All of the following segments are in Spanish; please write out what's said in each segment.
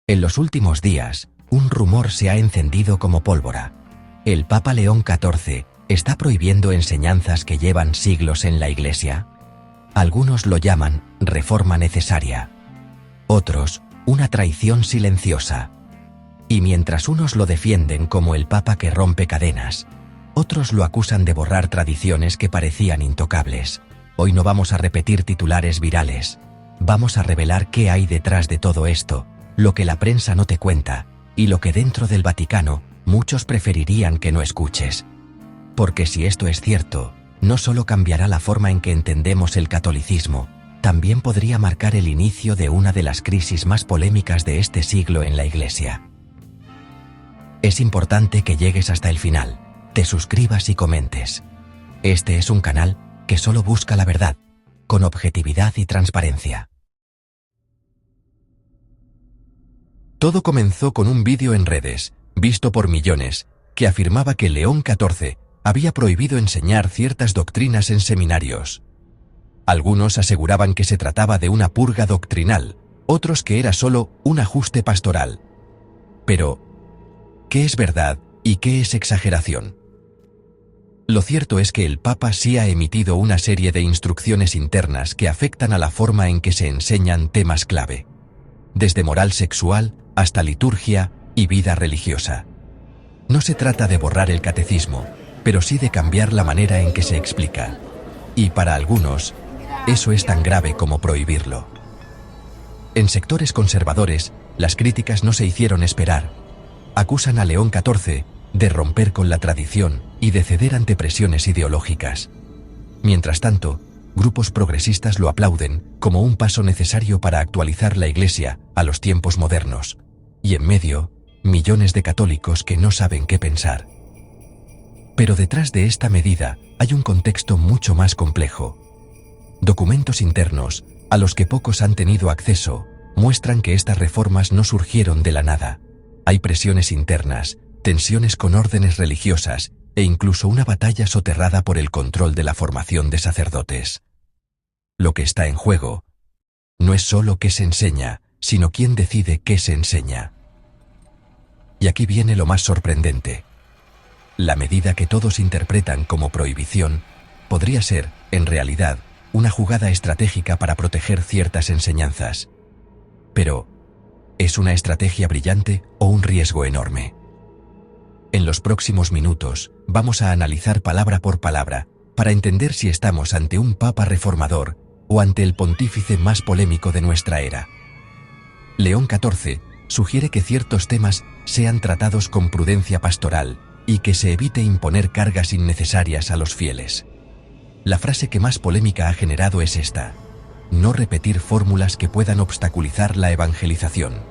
En los últimos días, un rumor se ha encendido como pólvora. El Papa León XIV está prohibiendo enseñanzas que llevan siglos en la Iglesia. Algunos lo llaman reforma necesaria. Otros, una traición silenciosa. Y mientras unos lo defienden como el Papa que rompe cadenas, otros lo acusan de borrar tradiciones que parecían intocables. Hoy no vamos a repetir titulares virales. Vamos a revelar qué hay detrás de todo esto, lo que la prensa no te cuenta, y lo que dentro del Vaticano muchos preferirían que no escuches. Porque si esto es cierto, no solo cambiará la forma en que entendemos el catolicismo, también podría marcar el inicio de una de las crisis más polémicas de este siglo en la Iglesia. Es importante que llegues hasta el final, te suscribas y comentes. Este es un canal que solo busca la verdad, con objetividad y transparencia. Todo comenzó con un vídeo en redes, visto por millones, que afirmaba que León XIV había prohibido enseñar ciertas doctrinas en seminarios. Algunos aseguraban que se trataba de una purga doctrinal, otros que era solo un ajuste pastoral. Pero, ¿qué es verdad y qué es exageración? Lo cierto es que el Papa sí ha emitido una serie de instrucciones internas que afectan a la forma en que se enseñan temas clave, desde moral sexual hasta liturgia y vida religiosa. No se trata de borrar el catecismo, pero sí de cambiar la manera en que se explica. Y para algunos, eso es tan grave como prohibirlo. En sectores conservadores, las críticas no se hicieron esperar. Acusan a León XIV de romper con la tradición y de ceder ante presiones ideológicas. Mientras tanto, grupos progresistas lo aplauden como un paso necesario para actualizar la Iglesia a los tiempos modernos. Y en medio, millones de católicos que no saben qué pensar. Pero detrás de esta medida hay un contexto mucho más complejo. Documentos internos, a los que pocos han tenido acceso, muestran que estas reformas no surgieron de la nada. Hay presiones internas, tensiones con órdenes religiosas e incluso una batalla soterrada por el control de la formación de sacerdotes. Lo que está en juego no es solo qué se enseña, sino quién decide qué se enseña. Y aquí viene lo más sorprendente. La medida que todos interpretan como prohibición podría ser, en realidad, una jugada estratégica para proteger ciertas enseñanzas. Pero, ¿es una estrategia brillante o un riesgo enorme? En los próximos minutos, vamos a analizar palabra por palabra, para entender si estamos ante un papa reformador o ante el pontífice más polémico de nuestra era. León XIV sugiere que ciertos temas sean tratados con prudencia pastoral y que se evite imponer cargas innecesarias a los fieles. La frase que más polémica ha generado es esta: no repetir fórmulas que puedan obstaculizar la evangelización.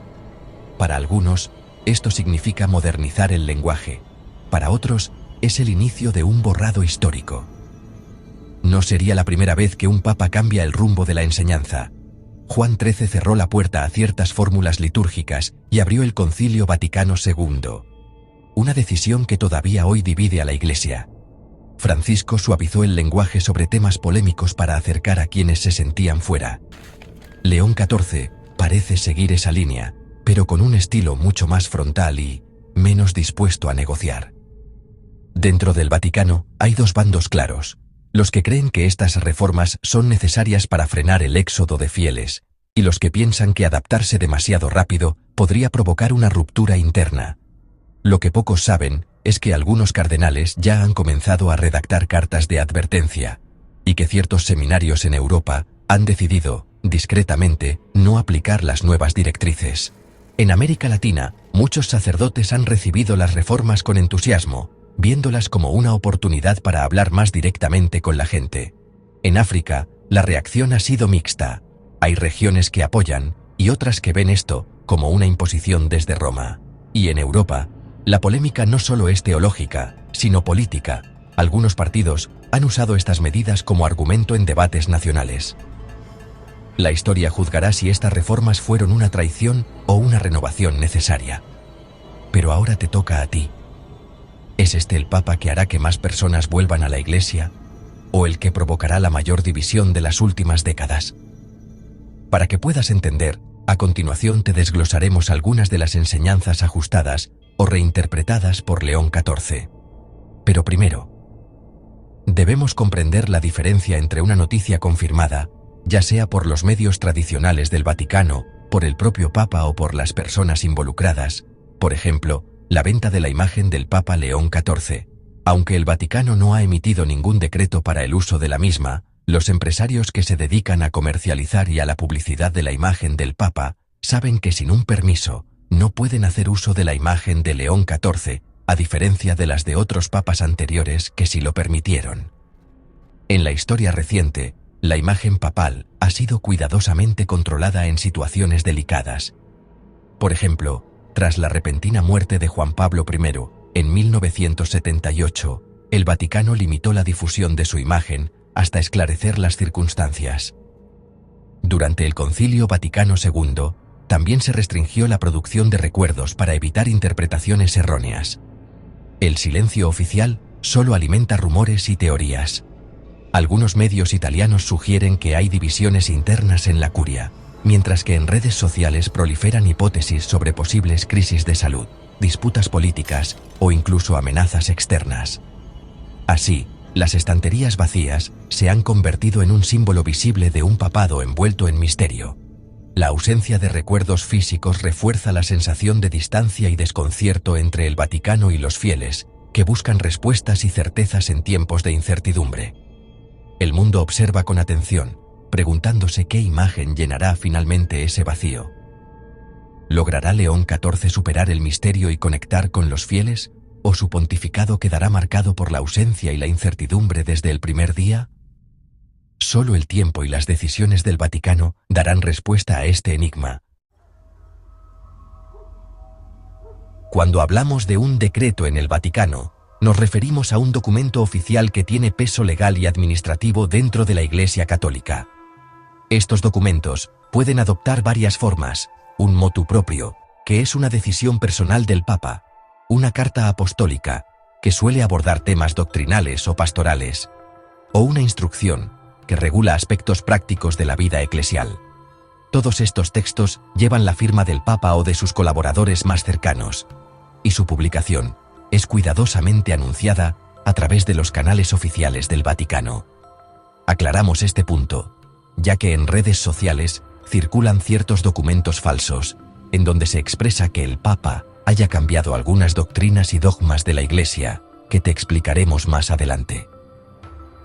Para algunos, esto significa modernizar el lenguaje. Para otros, es el inicio de un borrado histórico. No sería la primera vez que un papa cambia el rumbo de la enseñanza. Juan XIII cerró la puerta a ciertas fórmulas litúrgicas y abrió el Concilio Vaticano II. Una decisión que todavía hoy divide a la Iglesia. Francisco suavizó el lenguaje sobre temas polémicos para acercar a quienes se sentían fuera. León XIV parece seguir esa línea, pero con un estilo mucho más frontal y menos dispuesto a negociar. Dentro del Vaticano hay dos bandos claros: los que creen que estas reformas son necesarias para frenar el éxodo de fieles, y los que piensan que adaptarse demasiado rápido podría provocar una ruptura interna. Lo que pocos saben es que algunos cardenales ya han comenzado a redactar cartas de advertencia, y que ciertos seminarios en Europa han decidido, discretamente, no aplicar las nuevas directrices. En América Latina, muchos sacerdotes han recibido las reformas con entusiasmo, viéndolas como una oportunidad para hablar más directamente con la gente. En África, la reacción ha sido mixta. Hay regiones que apoyan y otras que ven esto como una imposición desde Roma. Y en Europa, la polémica no solo es teológica, sino política. Algunos partidos han usado estas medidas como argumento en debates nacionales. La historia juzgará si estas reformas fueron una traición o una renovación necesaria. Pero ahora te toca a ti. ¿Es este el Papa que hará que más personas vuelvan a la Iglesia? ¿O el que provocará la mayor división de las últimas décadas? Para que puedas entender, A continuación te desglosaremos algunas de las enseñanzas ajustadas o reinterpretadas por León XIV. Pero primero, debemos comprender la diferencia entre una noticia confirmada, ya sea por los medios tradicionales del Vaticano, por el propio Papa o por las personas involucradas, por ejemplo, la venta de la imagen del Papa León XIV. Aunque el Vaticano no ha emitido ningún decreto para el uso de la misma, los empresarios que se dedican a comercializar y a la publicidad de la imagen del Papa saben que sin un permiso no pueden hacer uso de la imagen de León XIV, a diferencia de las de otros papas anteriores que sí lo permitieron. En la historia reciente, la imagen papal ha sido cuidadosamente controlada en situaciones delicadas. Por ejemplo, tras la repentina muerte de Juan Pablo I, en 1978, el Vaticano limitó la difusión de su imagen hasta esclarecer las circunstancias. Durante el Concilio Vaticano II, también se restringió la producción de recuerdos para evitar interpretaciones erróneas. El silencio oficial solo alimenta rumores y teorías. Algunos medios italianos sugieren que hay divisiones internas en la curia, mientras que en redes sociales proliferan hipótesis sobre posibles crisis de salud, disputas políticas o incluso amenazas externas. Así, las estanterías vacías se han convertido en un símbolo visible de un papado envuelto en misterio. La ausencia de recuerdos físicos refuerza la sensación de distancia y desconcierto entre el Vaticano y los fieles, que buscan respuestas y certezas en tiempos de incertidumbre. El mundo observa con atención, preguntándose qué imagen llenará finalmente ese vacío. ¿Logrará León XIV superar el misterio y conectar con los fieles? ¿O su pontificado quedará marcado por la ausencia y la incertidumbre desde el primer día? Solo el tiempo y las decisiones del Vaticano darán respuesta a este enigma. Cuando hablamos de un decreto en el Vaticano, nos referimos a un documento oficial que tiene peso legal y administrativo dentro de la Iglesia Católica. Estos documentos pueden adoptar varias formas: un motu proprio, que es una decisión personal del Papa; una carta apostólica, que suele abordar temas doctrinales o pastorales; o una instrucción, que regula aspectos prácticos de la vida eclesial. Todos estos textos llevan la firma del Papa o de sus colaboradores más cercanos, y su publicación es cuidadosamente anunciada a través de los canales oficiales del Vaticano. Aclaramos este punto, ya que en redes sociales circulan ciertos documentos falsos, en donde se expresa que el Papa haya cambiado algunas doctrinas y dogmas de la Iglesia, que te explicaremos más adelante.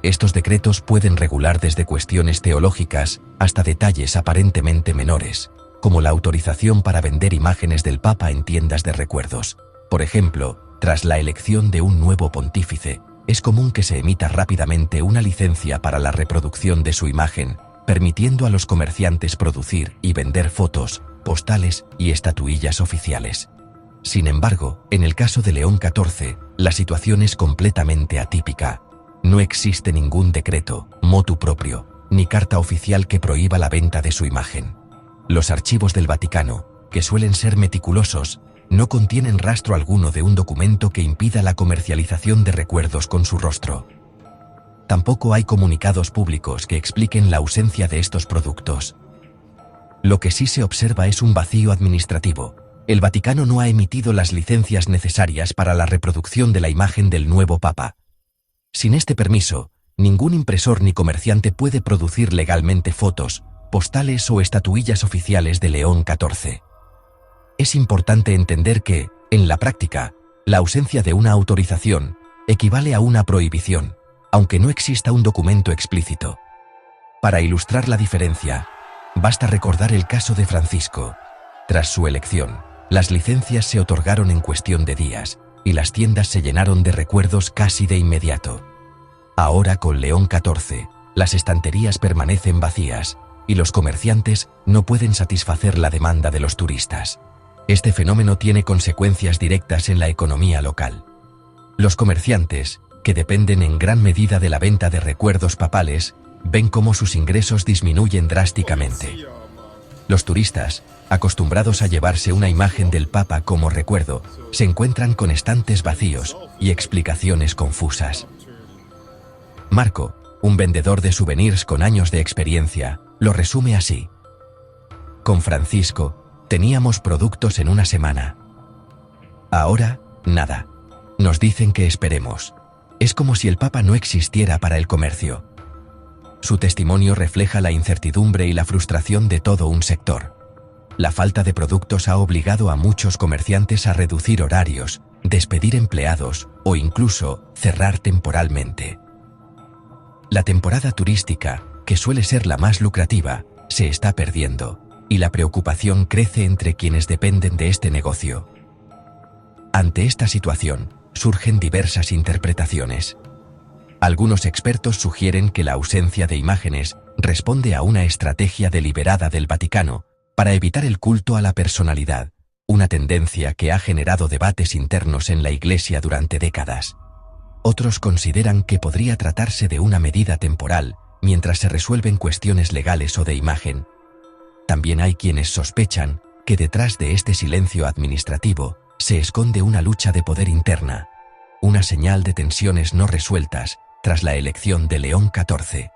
Estos decretos pueden regular desde cuestiones teológicas hasta detalles aparentemente menores, como la autorización para vender imágenes del Papa en tiendas de recuerdos. Por ejemplo, tras la elección de un nuevo pontífice, es común que se emita rápidamente una licencia para la reproducción de su imagen, permitiendo a los comerciantes producir y vender fotos, postales y estatuillas oficiales. Sin embargo, en el caso de León XIV, la situación es completamente atípica. No existe ningún decreto, motu proprio, ni carta oficial que prohíba la venta de su imagen. Los archivos del Vaticano, que suelen ser meticulosos, no contienen rastro alguno de un documento que impida la comercialización de recuerdos con su rostro. Tampoco hay comunicados públicos que expliquen la ausencia de estos productos. Lo que sí se observa es un vacío administrativo. El Vaticano no ha emitido las licencias necesarias para la reproducción de la imagen del nuevo Papa. Sin este permiso, ningún impresor ni comerciante puede producir legalmente fotos, postales o estatuillas oficiales de León XIV. Es importante entender que, en la práctica, la ausencia de una autorización equivale a una prohibición, aunque no exista un documento explícito. Para ilustrar la diferencia, basta recordar el caso de Francisco. Tras su elección, las licencias se otorgaron en cuestión de días, y las tiendas se llenaron de recuerdos casi de inmediato. Ahora, con León XIV, las estanterías permanecen vacías, y los comerciantes no pueden satisfacer la demanda de los turistas. Este fenómeno tiene consecuencias directas en la economía local. Los comerciantes, que dependen en gran medida de la venta de recuerdos papales, ven cómo sus ingresos disminuyen drásticamente. Los turistas, acostumbrados a llevarse una imagen del Papa como recuerdo, se encuentran con estantes vacíos y explicaciones confusas. Marco, un vendedor de souvenirs con años de experiencia, lo resume así. Con Francisco, teníamos productos en una semana. Ahora, nada. Nos dicen que esperemos. Es como si el Papa no existiera para el comercio. Su testimonio refleja la incertidumbre y la frustración de todo un sector. La falta de productos ha obligado a muchos comerciantes a reducir horarios, despedir empleados o incluso cerrar temporalmente. La temporada turística, que suele ser la más lucrativa, se está perdiendo, y la preocupación crece entre quienes dependen de este negocio. Ante esta situación, surgen diversas interpretaciones. Algunos expertos sugieren que la ausencia de imágenes responde a una estrategia deliberada del Vaticano para evitar el culto a la personalidad, una tendencia que ha generado debates internos en la Iglesia durante décadas. Otros consideran que podría tratarse de una medida temporal mientras se resuelven cuestiones legales o de imagen. También hay quienes sospechan que detrás de este silencio administrativo se esconde una lucha de poder interna, una señal de tensiones no resueltas tras la elección de León XIV.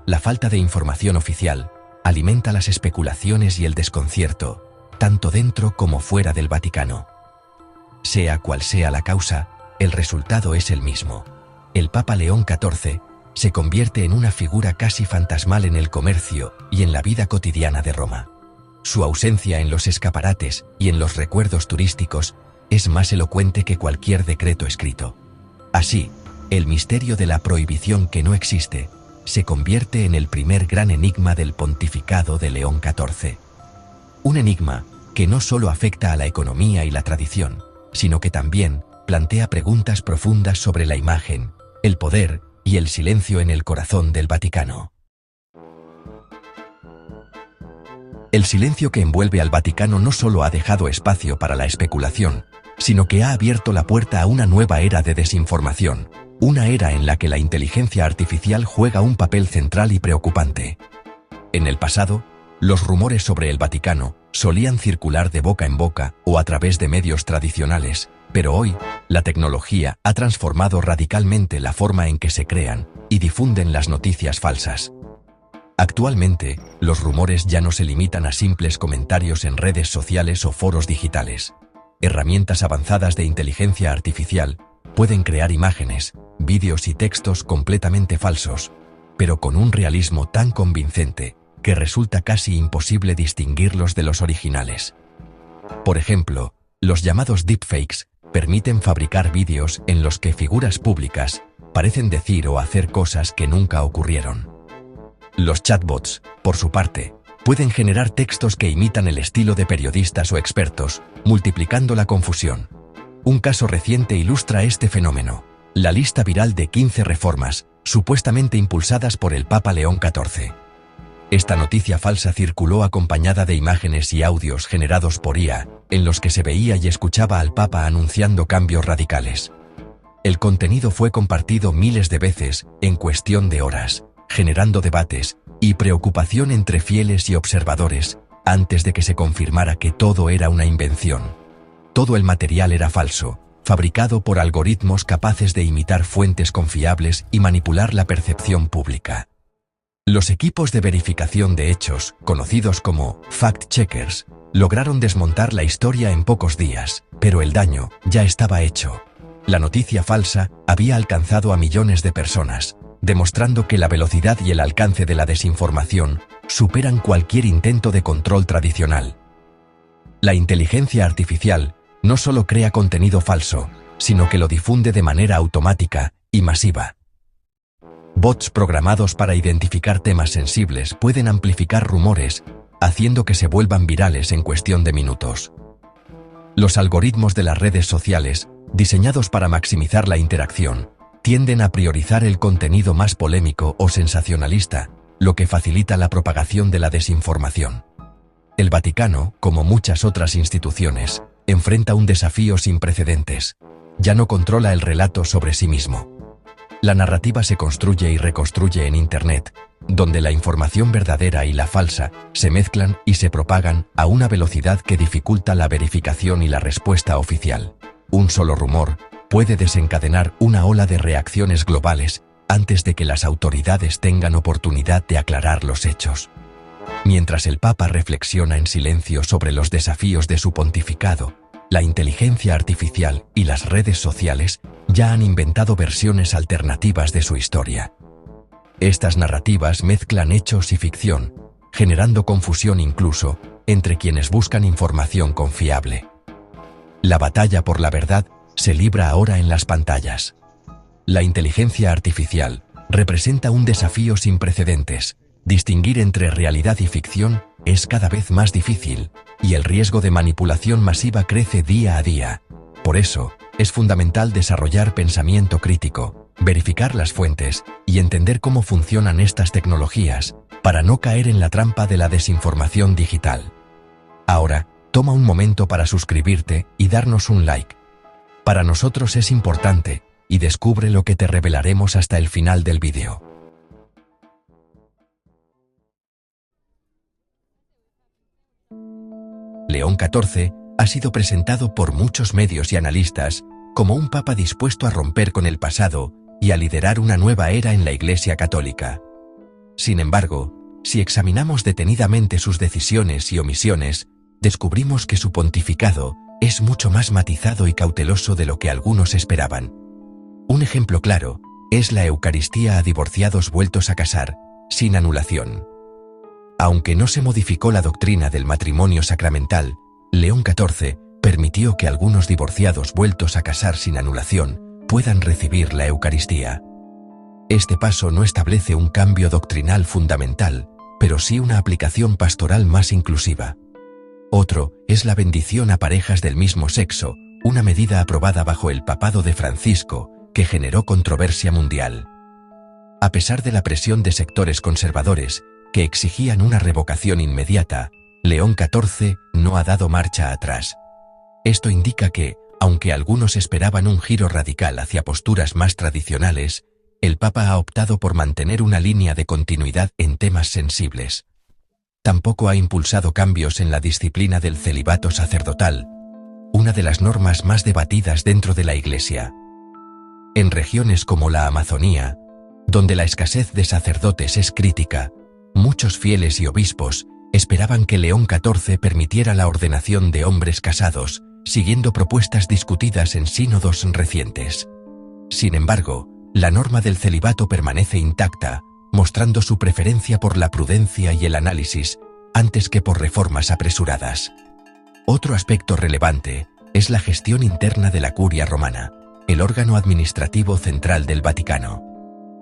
La falta de información oficial alimenta las especulaciones y el desconcierto, tanto dentro como fuera del Vaticano. Sea cual sea la causa, el resultado es el mismo. El Papa León XIV se convierte en una figura casi fantasmal en el comercio y en la vida cotidiana de Roma. Su ausencia en los escaparates y en los recuerdos turísticos es más elocuente que cualquier decreto escrito. Así, el misterio de la prohibición que no existe se convierte en el primer gran enigma del pontificado de León XIV. Un enigma que no solo afecta a la economía y la tradición, sino que también plantea preguntas profundas sobre la imagen, el poder y el silencio en el corazón del Vaticano. El silencio que envuelve al Vaticano no solo ha dejado espacio para la especulación, sino que ha abierto la puerta a una nueva era de desinformación, una era en la que la inteligencia artificial juega un papel central y preocupante. En el pasado, los rumores sobre el Vaticano solían circular de boca en boca o a través de medios tradicionales, pero hoy, la tecnología ha transformado radicalmente la forma en que se crean y difunden las noticias falsas. Actualmente, los rumores ya no se limitan a simples comentarios en redes sociales o foros digitales. Herramientas avanzadas de inteligencia artificial pueden crear imágenes, vídeos y textos completamente falsos, pero con un realismo tan convincente que resulta casi imposible distinguirlos de los originales. Por ejemplo, los llamados deepfakes permiten fabricar vídeos en los que figuras públicas parecen decir o hacer cosas que nunca ocurrieron. Los chatbots, por su parte, pueden generar textos que imitan el estilo de periodistas o expertos, multiplicando la confusión. Un caso reciente ilustra este fenómeno: la lista viral de 15 reformas, supuestamente impulsadas por el Papa León XIV. Esta noticia falsa circuló acompañada de imágenes y audios generados por IA, en los que se veía y escuchaba al Papa anunciando cambios radicales. El contenido fue compartido miles de veces en cuestión de horas, generando debates y preocupación entre fieles y observadores, antes de que se confirmara que todo era una invención. Todo el material era falso, fabricado por algoritmos capaces de imitar fuentes confiables y manipular la percepción pública. Los equipos de verificación de hechos, conocidos como fact-checkers, lograron desmontar la historia en pocos días, pero el daño ya estaba hecho. La noticia falsa había alcanzado a millones de personas, demostrando que la velocidad y el alcance de la desinformación superan cualquier intento de control tradicional. La inteligencia artificial no solo crea contenido falso, sino que lo difunde de manera automática y masiva. Bots programados para identificar temas sensibles pueden amplificar rumores, haciendo que se vuelvan virales en cuestión de minutos. Los algoritmos de las redes sociales, diseñados para maximizar la interacción, tienden a priorizar el contenido más polémico o sensacionalista, lo que facilita la propagación de la desinformación. El Vaticano, como muchas otras instituciones, enfrenta un desafío sin precedentes. Ya no controla el relato sobre sí mismo. La narrativa se construye y reconstruye en Internet, donde la información verdadera y la falsa se mezclan y se propagan a una velocidad que dificulta la verificación y la respuesta oficial. Un solo rumor puede desencadenar una ola de reacciones globales antes de que las autoridades tengan oportunidad de aclarar los hechos. Mientras el Papa reflexiona en silencio sobre los desafíos de su pontificado, la inteligencia artificial y las redes sociales ya han inventado versiones alternativas de su historia. Estas narrativas mezclan hechos y ficción, generando confusión incluso entre quienes buscan información confiable. La batalla por la verdad se libra ahora en las pantallas. La inteligencia artificial representa un desafío sin precedentes. Distinguir entre realidad y ficción es cada vez más difícil, y el riesgo de manipulación masiva crece día a día. Por eso, es fundamental desarrollar pensamiento crítico, verificar las fuentes y entender cómo funcionan estas tecnologías para no caer en la trampa de la desinformación digital. Ahora, toma un momento para suscribirte y darnos un like. Para nosotros es importante, y descubre lo que te revelaremos hasta el final del vídeo. León XIV ha sido presentado por muchos medios y analistas como un papa dispuesto a romper con el pasado y a liderar una nueva era en la Iglesia Católica. Sin embargo, si examinamos detenidamente sus decisiones y omisiones, descubrimos que su pontificado es mucho más matizado y cauteloso de lo que algunos esperaban. Un ejemplo claro es la Eucaristía a divorciados vueltos a casar, sin anulación. Aunque no se modificó la doctrina del matrimonio sacramental, León XIV permitió que algunos divorciados vueltos a casar sin anulación puedan recibir la Eucaristía. Este paso no establece un cambio doctrinal fundamental, pero sí una aplicación pastoral más inclusiva. Otro es la bendición a parejas del mismo sexo, una medida aprobada bajo el papado de Francisco, que generó controversia mundial. A pesar de la presión de sectores conservadores, que exigían una revocación inmediata, León XIV no ha dado marcha atrás. Esto indica que, aunque algunos esperaban un giro radical hacia posturas más tradicionales, el Papa ha optado por mantener una línea de continuidad en temas sensibles. Tampoco ha impulsado cambios en la disciplina del celibato sacerdotal, una de las normas más debatidas dentro de la Iglesia. En regiones como la Amazonía, donde la escasez de sacerdotes es crítica, muchos fieles y obispos esperaban que León XIV permitiera la ordenación de hombres casados, siguiendo propuestas discutidas en sínodos recientes. Sin embargo, la norma del celibato permanece intacta, mostrando su preferencia por la prudencia y el análisis, antes que por reformas apresuradas. Otro aspecto relevante es la gestión interna de la Curia Romana, el órgano administrativo central del Vaticano.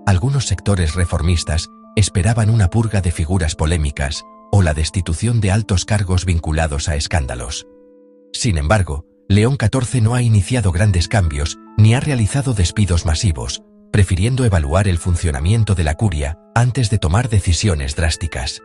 Algunos sectores reformistas esperaban una purga de figuras polémicas o la destitución de altos cargos vinculados a escándalos. Sin embargo, León XIV no ha iniciado grandes cambios ni ha realizado despidos masivos, prefiriendo evaluar el funcionamiento de la curia antes de tomar decisiones drásticas.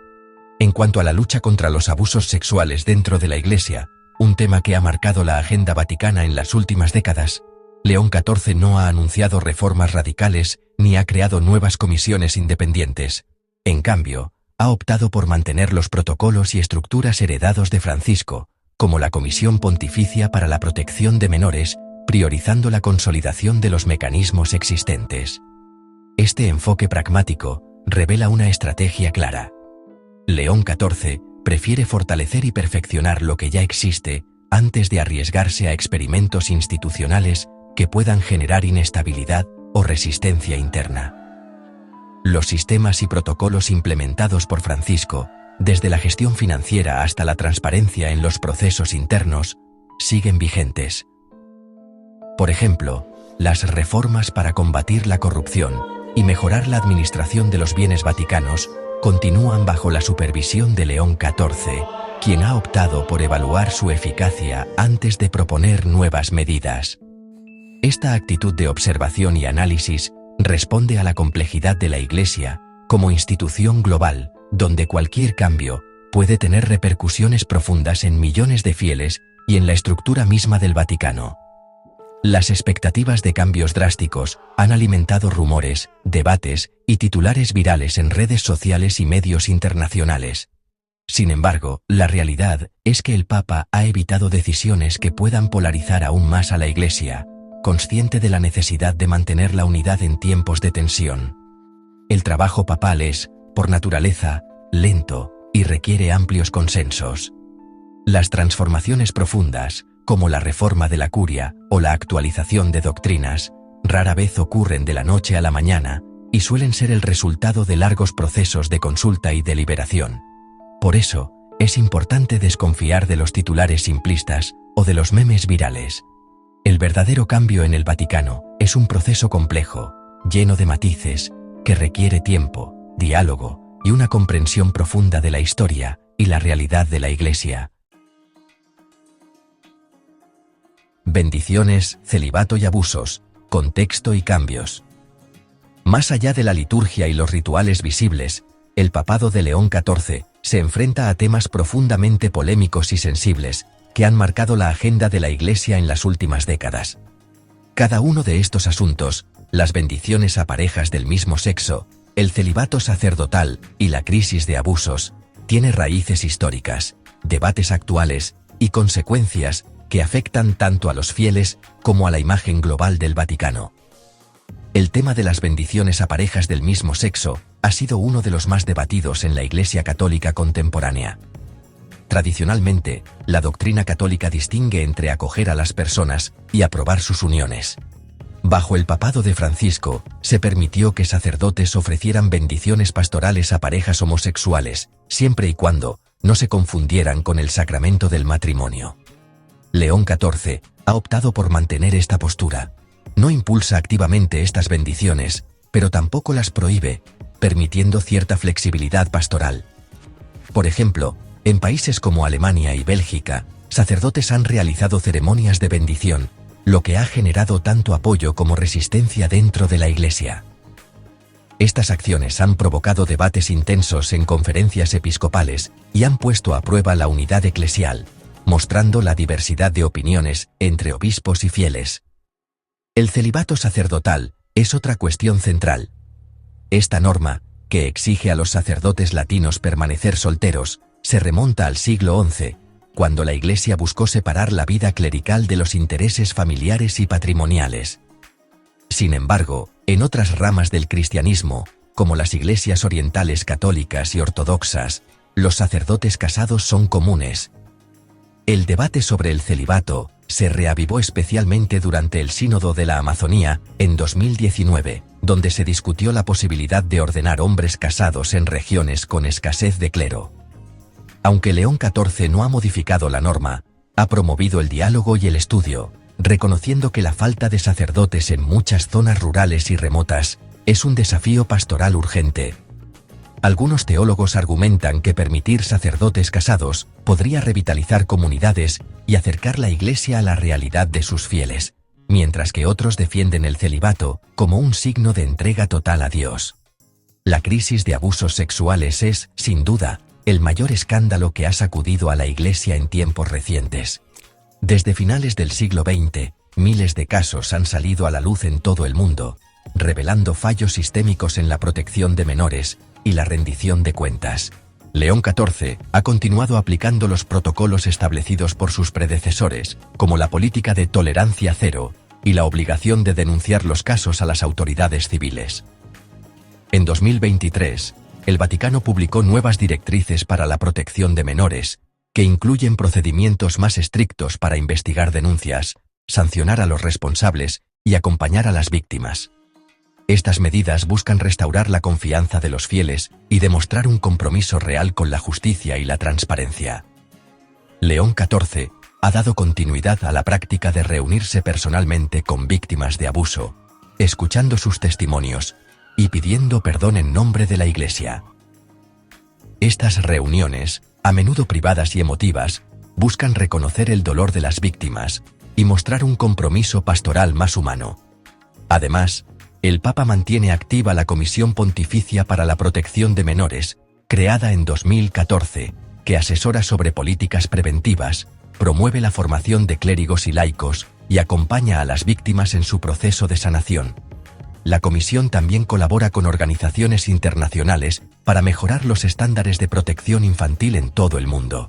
En cuanto a la lucha contra los abusos sexuales dentro de la Iglesia, un tema que ha marcado la agenda vaticana en las últimas décadas, León XIV no ha anunciado reformas radicales ni ha creado nuevas comisiones independientes. En cambio, ha optado por mantener los protocolos y estructuras heredados de Francisco, como la Comisión Pontificia para la Protección de Menores, priorizando la consolidación de los mecanismos existentes. Este enfoque pragmático revela una estrategia clara. León XIV prefiere fortalecer y perfeccionar lo que ya existe antes de arriesgarse a experimentos institucionales que puedan generar inestabilidad o resistencia interna. Los sistemas y protocolos implementados por Francisco, desde la gestión financiera hasta la transparencia en los procesos internos, siguen vigentes. Por ejemplo, las reformas para combatir la corrupción y mejorar la administración de los bienes vaticanos continúan bajo la supervisión de León XIV, quien ha optado por evaluar su eficacia antes de proponer nuevas medidas. Esta actitud de observación y análisis responde a la complejidad de la Iglesia como institución global, donde cualquier cambio puede tener repercusiones profundas en millones de fieles y en la estructura misma del Vaticano. Las expectativas de cambios drásticos han alimentado rumores, debates y titulares virales en redes sociales y medios internacionales. Sin embargo, la realidad es que el Papa ha evitado decisiones que puedan polarizar aún más a la Iglesia, consciente de la necesidad de mantener la unidad en tiempos de tensión. El trabajo papal es, por naturaleza, lento, y requiere amplios consensos. Las transformaciones profundas, como la reforma de la curia o la actualización de doctrinas, rara vez ocurren de la noche a la mañana y suelen ser el resultado de largos procesos de consulta y deliberación. Por eso, es importante desconfiar de los titulares simplistas o de los memes virales. El verdadero cambio en el Vaticano es un proceso complejo, lleno de matices, que requiere tiempo, diálogo y una comprensión profunda de la historia y la realidad de la Iglesia. Bendiciones, celibato y abusos, contexto y cambios. Más allá de la liturgia y los rituales visibles, el papado de León XIV se enfrenta a temas profundamente polémicos y sensibles que han marcado la agenda de la Iglesia en las últimas décadas. Cada uno de estos asuntos, las bendiciones a parejas del mismo sexo, el celibato sacerdotal y la crisis de abusos, tiene raíces históricas, debates actuales y consecuencias que afectan tanto a los fieles como a la imagen global del Vaticano. El tema de las bendiciones a parejas del mismo sexo ha sido uno de los más debatidos en la Iglesia Católica contemporánea. Tradicionalmente, la doctrina católica distingue entre acoger a las personas y aprobar sus uniones. Bajo el papado de Francisco, se permitió que sacerdotes ofrecieran bendiciones pastorales a parejas homosexuales, siempre y cuando no se confundieran con el sacramento del matrimonio. León XIV ha optado por mantener esta postura. No impulsa activamente estas bendiciones, pero tampoco las prohíbe, permitiendo cierta flexibilidad pastoral. Por ejemplo, en países como Alemania y Bélgica, sacerdotes han realizado ceremonias de bendición, lo que ha generado tanto apoyo como resistencia dentro de la Iglesia. Estas acciones han provocado debates intensos en conferencias episcopales y han puesto a prueba la unidad eclesial, mostrando la diversidad de opiniones entre obispos y fieles. El celibato sacerdotal es otra cuestión central. Esta norma, que exige a los sacerdotes latinos permanecer solteros, se remonta al siglo XI, cuando la Iglesia buscó separar la vida clerical de los intereses familiares y patrimoniales. Sin embargo, en otras ramas del cristianismo, como las iglesias orientales católicas y ortodoxas, los sacerdotes casados son comunes. El debate sobre el celibato se reavivó especialmente durante el Sínodo de la Amazonía, en 2019, donde se discutió la posibilidad de ordenar hombres casados en regiones con escasez de clero. Aunque León XIV no ha modificado la norma, ha promovido el diálogo y el estudio, reconociendo que la falta de sacerdotes en muchas zonas rurales y remotas es un desafío pastoral urgente. Algunos teólogos argumentan que permitir sacerdotes casados podría revitalizar comunidades y acercar la Iglesia a la realidad de sus fieles, mientras que otros defienden el celibato como un signo de entrega total a Dios. La crisis de abusos sexuales es, sin duda, el mayor escándalo que ha sacudido a la Iglesia en tiempos recientes. Desde finales del siglo XX, miles de casos han salido a la luz en todo el mundo, revelando fallos sistémicos en la protección de menores y la rendición de cuentas. León XIV ha continuado aplicando los protocolos establecidos por sus predecesores, como la política de tolerancia cero y la obligación de denunciar los casos a las autoridades civiles. En 2023, el Vaticano publicó nuevas directrices para la protección de menores, que incluyen procedimientos más estrictos para investigar denuncias, sancionar a los responsables y acompañar a las víctimas. Estas medidas buscan restaurar la confianza de los fieles y demostrar un compromiso real con la justicia y la transparencia. León XIV ha dado continuidad a la práctica de reunirse personalmente con víctimas de abuso, escuchando sus testimonios y pidiendo perdón en nombre de la Iglesia. Estas reuniones, a menudo privadas y emotivas, buscan reconocer el dolor de las víctimas y mostrar un compromiso pastoral más humano. Además, el Papa mantiene activa la Comisión Pontificia para la Protección de Menores, creada en 2014, que asesora sobre políticas preventivas, promueve la formación de clérigos y laicos y acompaña a las víctimas en su proceso de sanación. La Comisión también colabora con organizaciones internacionales para mejorar los estándares de protección infantil en todo el mundo.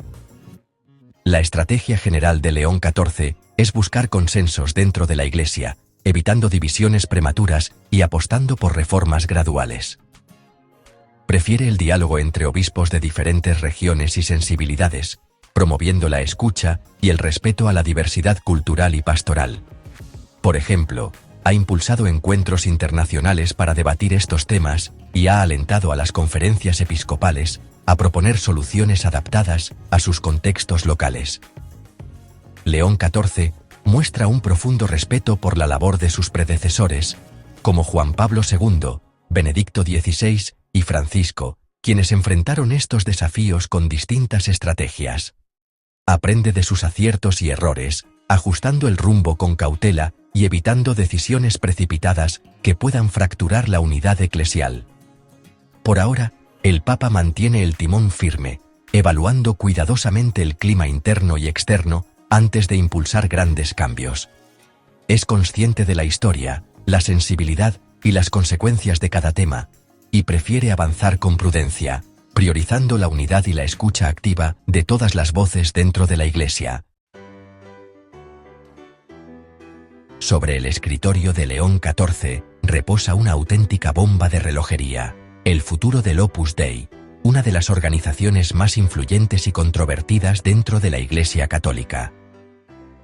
La estrategia general de León XIV es buscar consensos dentro de la Iglesia, evitando divisiones prematuras y apostando por reformas graduales. Prefiere el diálogo entre obispos de diferentes regiones y sensibilidades, promoviendo la escucha y el respeto a la diversidad cultural y pastoral. Por ejemplo, ha impulsado encuentros internacionales para debatir estos temas y ha alentado a las conferencias episcopales a proponer soluciones adaptadas a sus contextos locales. León XIV muestra un profundo respeto por la labor de sus predecesores, como Juan Pablo II, Benedicto XVI y Francisco, quienes enfrentaron estos desafíos con distintas estrategias. Aprende de sus aciertos y errores, ajustando el rumbo con cautela y evitando decisiones precipitadas que puedan fracturar la unidad eclesial. Por ahora, el Papa mantiene el timón firme, evaluando cuidadosamente el clima interno y externo antes de impulsar grandes cambios. Es consciente de la historia, la sensibilidad y las consecuencias de cada tema, y prefiere avanzar con prudencia, priorizando la unidad y la escucha activa de todas las voces dentro de la Iglesia. Sobre el escritorio de León XIV reposa una auténtica bomba de relojería, el futuro del Opus Dei, una de las organizaciones más influyentes y controvertidas dentro de la Iglesia Católica.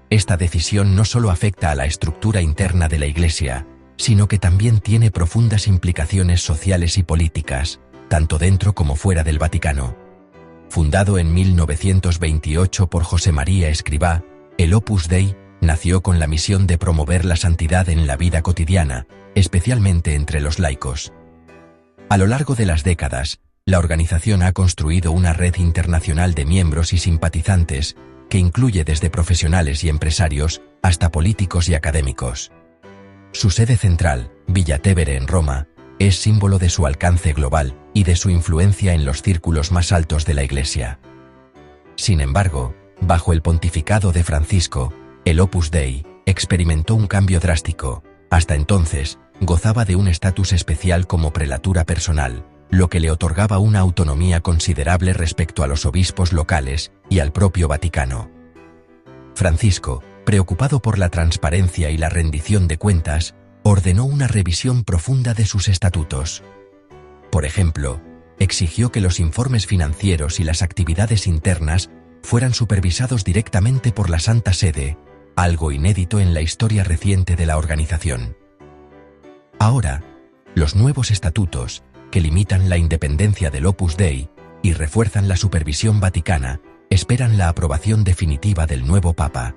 Esta decisión no solo afecta a la estructura interna de la Iglesia, sino que también tiene profundas implicaciones sociales y políticas, tanto dentro como fuera del Vaticano. Fundado en 1928 por José María Escrivá, el Opus Dei nació con la misión de promover la santidad en la vida cotidiana, especialmente entre los laicos. A lo largo de las décadas, la organización ha construido una red internacional de miembros y simpatizantes que incluye desde profesionales y empresarios hasta políticos y académicos. Su sede central, Villa Tevere en Roma, es símbolo de su alcance global y de su influencia en los círculos más altos de la Iglesia. Sin embargo, bajo el pontificado de Francisco, el Opus Dei experimentó un cambio drástico. Hasta entonces, gozaba de un estatus especial como prelatura personal, lo que le otorgaba una autonomía considerable respecto a los obispos locales y al propio Vaticano. Francisco, preocupado por la transparencia y la rendición de cuentas, ordenó una revisión profunda de sus estatutos. Por ejemplo, exigió que los informes financieros y las actividades internas fueran supervisados directamente por la Santa Sede, algo inédito en la historia reciente de la organización. Ahora, los nuevos estatutos, que limitan la independencia del Opus Dei y refuerzan la supervisión vaticana, esperan la aprobación definitiva del nuevo Papa.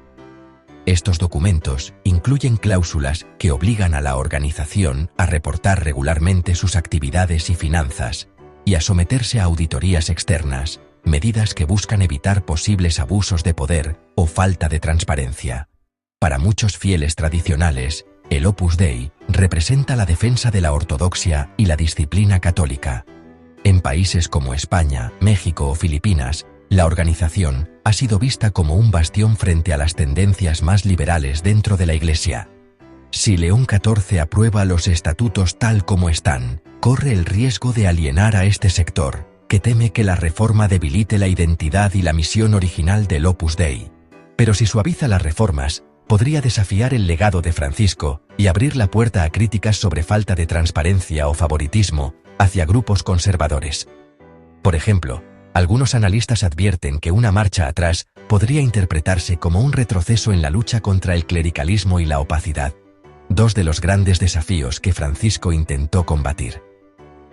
Estos documentos incluyen cláusulas que obligan a la organización a reportar regularmente sus actividades y finanzas, y a someterse a auditorías externas, medidas que buscan evitar posibles abusos de poder o falta de transparencia. Para muchos fieles tradicionales, el Opus Dei representa la defensa de la ortodoxia y la disciplina católica. En países como España, México o Filipinas, la organización ha sido vista como un bastión frente a las tendencias más liberales dentro de la Iglesia. Si León XIV aprueba los estatutos tal como están, corre el riesgo de alienar a este sector, que teme que la reforma debilite la identidad y la misión original del Opus Dei. Pero si suaviza las reformas, podría desafiar el legado de Francisco y abrir la puerta a críticas sobre falta de transparencia o favoritismo hacia grupos conservadores. Por ejemplo, algunos analistas advierten que una marcha atrás podría interpretarse como un retroceso en la lucha contra el clericalismo y la opacidad, dos de los grandes desafíos que Francisco intentó combatir.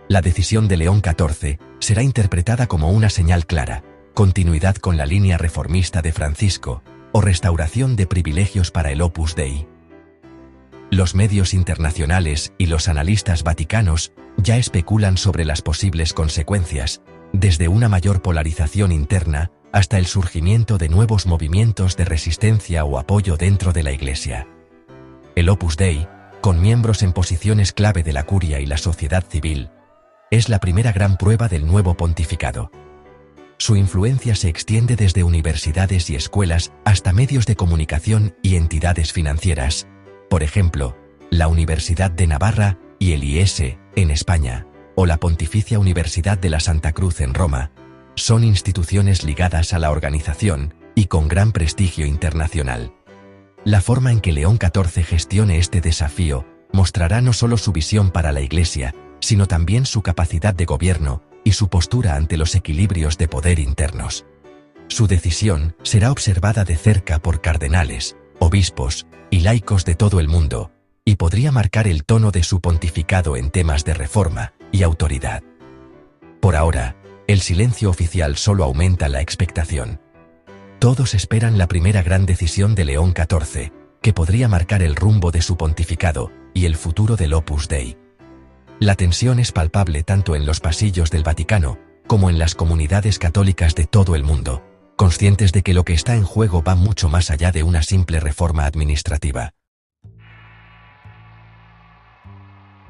La decisión de León XIV será interpretada como una señal clara, continuidad con la línea reformista de Francisco, o restauración de privilegios para el Opus Dei. Los medios internacionales y los analistas vaticanos ya especulan sobre las posibles consecuencias, desde una mayor polarización interna hasta el surgimiento de nuevos movimientos de resistencia o apoyo dentro de la Iglesia. El Opus Dei, con miembros en posiciones clave de la curia y la sociedad civil, es la primera gran prueba del nuevo pontificado. Su influencia se extiende desde universidades y escuelas hasta medios de comunicación y entidades financieras. Por ejemplo, la Universidad de Navarra y el IES, en España, o la Pontificia Universidad de la Santa Cruz en Roma, son instituciones ligadas a la organización y con gran prestigio internacional. La forma en que León XIV gestione este desafío mostrará no solo su visión para la Iglesia, sino también su capacidad de gobierno y su postura ante los equilibrios de poder internos. Su decisión será observada de cerca por cardenales, obispos y laicos de todo el mundo, y podría marcar el tono de su pontificado en temas de reforma y autoridad. Por ahora, el silencio oficial solo aumenta la expectación. Todos esperan la primera gran decisión de León XIV, que podría marcar el rumbo de su pontificado y el futuro del Opus Dei. La tensión es palpable tanto en los pasillos del Vaticano como en las comunidades católicas de todo el mundo, conscientes de que lo que está en juego va mucho más allá de una simple reforma administrativa.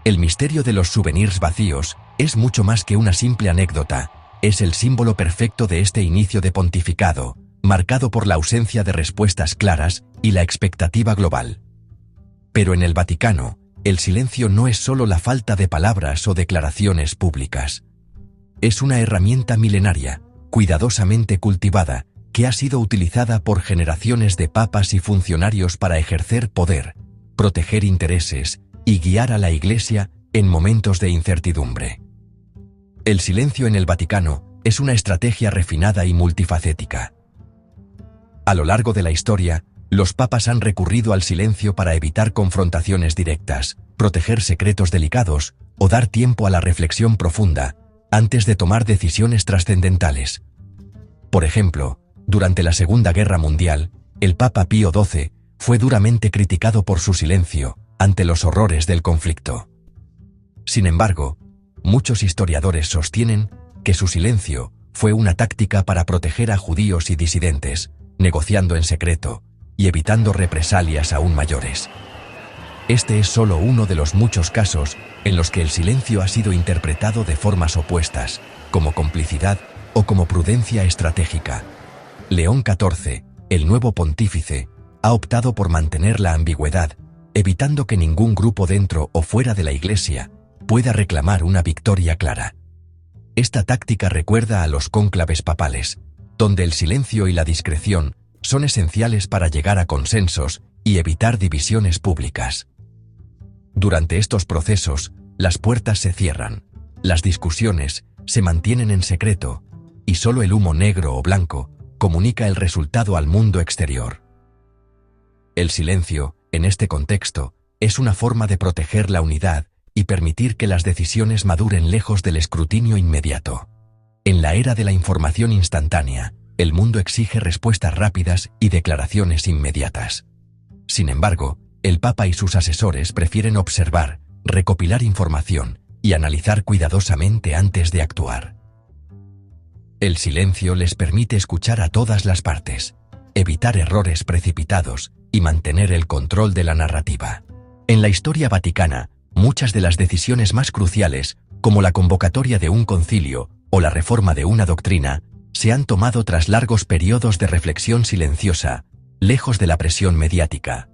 El misterio de los souvenirs vacíos es mucho más que una simple anécdota, es el símbolo perfecto de este inicio de pontificado, marcado por la ausencia de respuestas claras y la expectativa global. Pero en el Vaticano, el silencio no es solo la falta de palabras o declaraciones públicas. Es una herramienta milenaria, cuidadosamente cultivada, que ha sido utilizada por generaciones de papas y funcionarios para ejercer poder, proteger intereses y guiar a la Iglesia en momentos de incertidumbre. El silencio en el Vaticano es una estrategia refinada y multifacética. A lo largo de la historia, los papas han recurrido al silencio para evitar confrontaciones directas, proteger secretos delicados o dar tiempo a la reflexión profunda antes de tomar decisiones trascendentales. Por ejemplo, durante la Segunda Guerra Mundial, el Papa Pío XII fue duramente criticado por su silencio ante los horrores del conflicto. Sin embargo, muchos historiadores sostienen que su silencio fue una táctica para proteger a judíos y disidentes, negociando en secreto y evitando represalias aún mayores. Este es solo uno de los muchos casos en los que el silencio ha sido interpretado de formas opuestas, como complicidad o como prudencia estratégica. León XIV, el nuevo pontífice, ha optado por mantener la ambigüedad, evitando que ningún grupo dentro o fuera de la Iglesia pueda reclamar una victoria clara. Esta táctica recuerda a los cónclaves papales, donde el silencio y la discreción son esenciales para llegar a consensos y evitar divisiones públicas. Durante estos procesos, las puertas se cierran, las discusiones se mantienen en secreto, y solo el humo negro o blanco comunica el resultado al mundo exterior. El silencio, en este contexto, es una forma de proteger la unidad y permitir que las decisiones maduren lejos del escrutinio inmediato. En la era de la información instantánea, el mundo exige respuestas rápidas y declaraciones inmediatas. Sin embargo, el Papa y sus asesores prefieren observar, recopilar información y analizar cuidadosamente antes de actuar. El silencio les permite escuchar a todas las partes, evitar errores precipitados y mantener el control de la narrativa. En la historia vaticana, muchas de las decisiones más cruciales, como la convocatoria de un concilio o la reforma de una doctrina, se han tomado tras largos periodos de reflexión silenciosa, lejos de la presión mediática.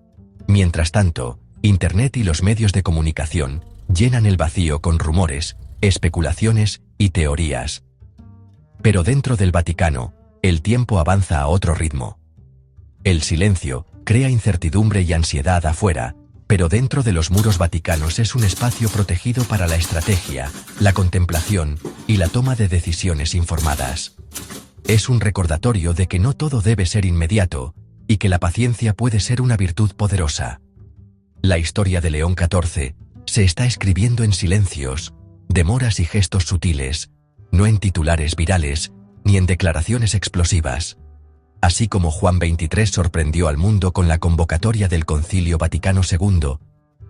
Mientras tanto, Internet y los medios de comunicación llenan el vacío con rumores, especulaciones y teorías. Pero dentro del Vaticano, el tiempo avanza a otro ritmo. El silencio crea incertidumbre y ansiedad afuera, pero dentro de los muros vaticanos es un espacio protegido para la estrategia, la contemplación y la toma de decisiones informadas. Es un recordatorio de que no todo debe ser inmediato y que la paciencia puede ser una virtud poderosa. La historia de León XIV se está escribiendo en silencios, demoras y gestos sutiles, no en titulares virales ni en declaraciones explosivas. Así como Juan XXIII sorprendió al mundo con la convocatoria del Concilio Vaticano II,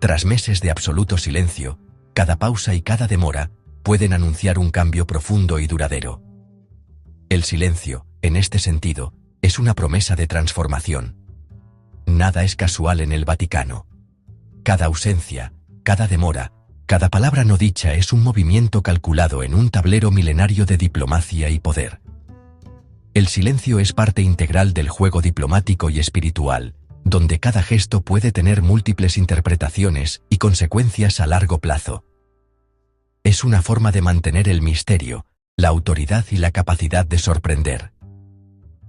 tras meses de absoluto silencio, cada pausa y cada demora pueden anunciar un cambio profundo y duradero. El silencio, en este sentido, es una promesa de transformación. Nada es casual en el Vaticano. Cada ausencia, cada demora, cada palabra no dicha es un movimiento calculado en un tablero milenario de diplomacia y poder. El silencio es parte integral del juego diplomático y espiritual, donde cada gesto puede tener múltiples interpretaciones y consecuencias a largo plazo. Es una forma de mantener el misterio, la autoridad y la capacidad de sorprender.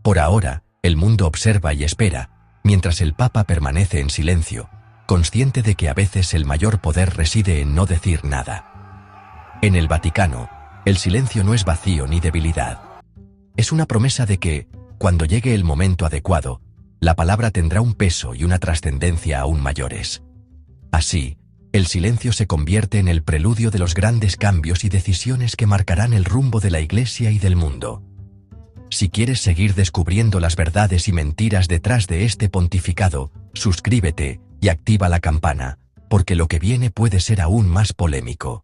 Por ahora, el mundo observa y espera, mientras el Papa permanece en silencio, consciente de que a veces el mayor poder reside en no decir nada. En el Vaticano, el silencio no es vacío ni debilidad. Es una promesa de que, cuando llegue el momento adecuado, la palabra tendrá un peso y una trascendencia aún mayores. Así, el silencio se convierte en el preludio de los grandes cambios y decisiones que marcarán el rumbo de la Iglesia y del mundo. Si quieres seguir descubriendo las verdades y mentiras detrás de este pontificado, suscríbete y activa la campana, porque lo que viene puede ser aún más polémico.